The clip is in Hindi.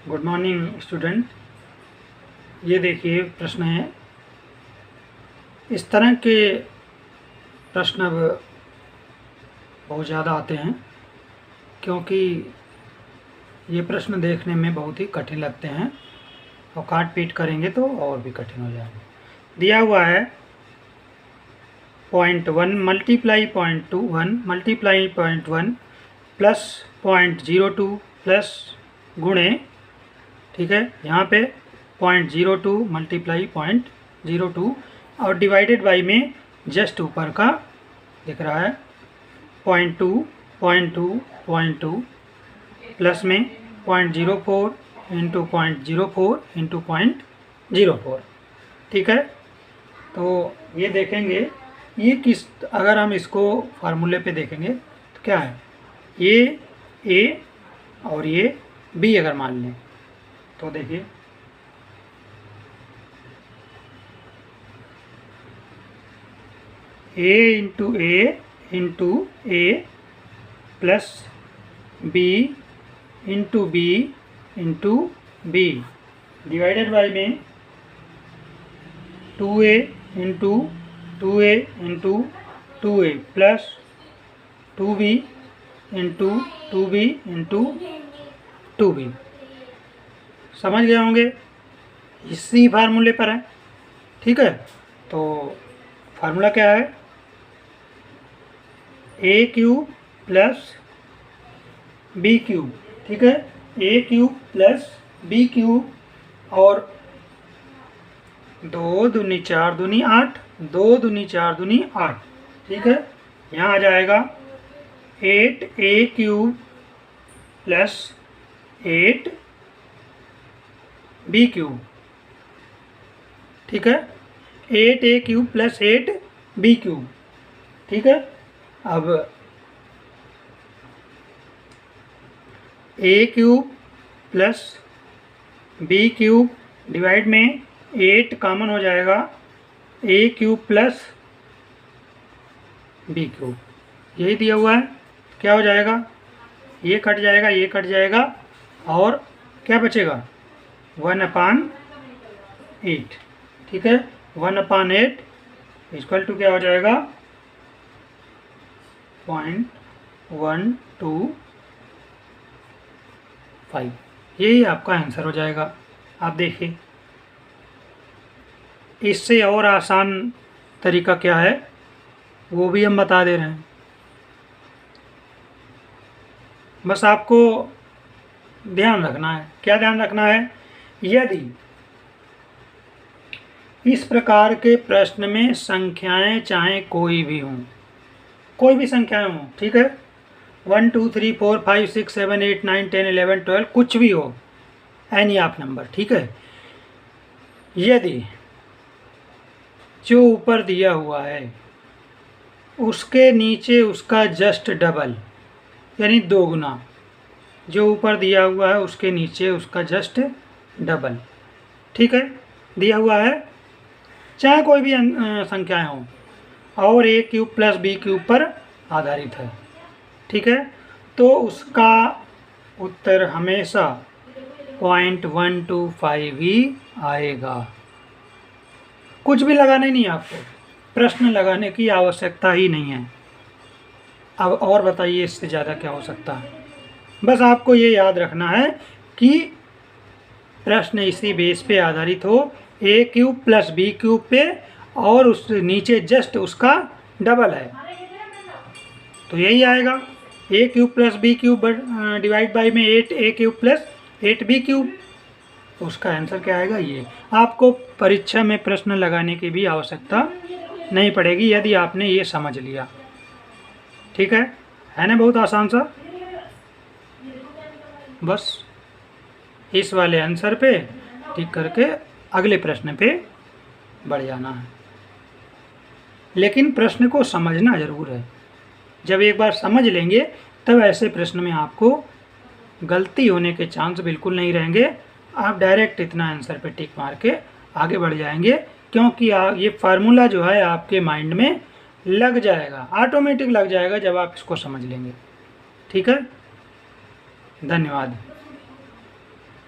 Good morning student. ये देखिए प्रश्न है। इस तरह के प्रश्न अब बहुत ज़्यादा आते हैं क्योंकि ये प्रश्न देखने में बहुत ही कठिन लगते हैं और काट पीट करेंगे तो और भी कठिन हो जाएंगे। दिया हुआ है 0.1 मल्टीप्लाई 0.21 मल्टीप्लाई 0.1 प्लस 0.02 प्लस गुणे, ठीक है, यहाँ पे 0.02 मल्टीप्लाई 0.02 और डिवाइडेड बाई में जस्ट ऊपर का दिख रहा है 0.2 0.2 0.2 प्लस में 0.04 इंटू 0.04 इंटू 0.04, ठीक है। तो ये देखेंगे ये किस, अगर हम इसको फार्मूले पे देखेंगे तो क्या है, ये ए और ये बी अगर मान लें तो देखिए a into a plus b into b divided by में 2a into 2a plus 2b into 2b। समझ गए होंगे, इसी फार्मूले पर है, ठीक है। तो फार्मूला क्या है, ए क्यूब प्लस बी क्यूब, ठीक है, ए क्यूब प्लस बी क्यूब और 2 दूनी 4 दूनी 8, 2 दूनी 4 दूनी 8, ठीक है। यहाँ आ जाएगा 8a cube plus 8b cube, ठीक है, 8a cube plus 8b cube, ठीक है। अब a cube plus b cube divide में 8 कॉमन हो जाएगा, a cube plus b cube, यही दिया हुआ है। क्या हो जाएगा, ये कट जाएगा, ये कट जाएगा और क्या बचेगा 1/8, ठीक है। 1/8 इक्वल टू क्या हो जाएगा 0.125, यही आपका आंसर हो जाएगा। आप देखिए इससे और आसान तरीका क्या है वो भी हम बता दे रहे हैं। बस आपको ध्यान रखना है, क्या ध्यान रखना है, यदि इस प्रकार के प्रश्न में संख्याएं चाहे कोई भी संख्याएं हों, ठीक है, 1 2 3 4 5 6 7 8 9 10 11 12 कुछ भी हो, एनी ऑफ नंबर, ठीक है। यदि जो ऊपर दिया हुआ है उसके नीचे उसका जस्ट डबल यानी 2 गुना, जो ऊपर दिया हुआ है उसके नीचे उसका जस्ट डबल, ठीक है, दिया हुआ है, चाहे कोई भी संख्याएं हों और a cube plus b cube पर आधारित है, ठीक है, तो उसका उत्तर हमेशा 0.125 ही आएगा। कुछ भी लगाना ही नहीं, आपको प्रश्न लगाने की आवश्यकता ही नहीं है। अब और बताइए इससे ज़्यादा क्या हो सकता है। बस आपको ये याद रखना है कि प्रश्न इसी बेस पे आधारित हो, a cube plus b cube पे और उस नीचे जस्ट उसका डबल है, तो यही आएगा a cube plus b cube divide by में 8a cube plus 8b cube, तो उसका आंसर क्या आएगा ये। आपको परीक्षा में प्रश्न लगाने की भी आवश्यकता नहीं पड़ेगी यदि आपने ये समझ लिया, ठीक है ना, बहुत आसान सा। बस इस वाले आंसर पे टिक करके अगले प्रश्न पे बढ़ जाना है, लेकिन प्रश्न को समझना ज़रूर है। जब एक बार समझ लेंगे तब ऐसे प्रश्न में आपको गलती होने के चांस बिल्कुल नहीं रहेंगे। आप डायरेक्ट इतना आंसर पे टिक मार के आगे बढ़ जाएंगे, क्योंकि ये फार्मूला जो है आपके माइंड में लग जाएगा, ऑटोमेटिक लग जाएगा जब आप इसको समझ लेंगे, ठीक है। धन्यवाद।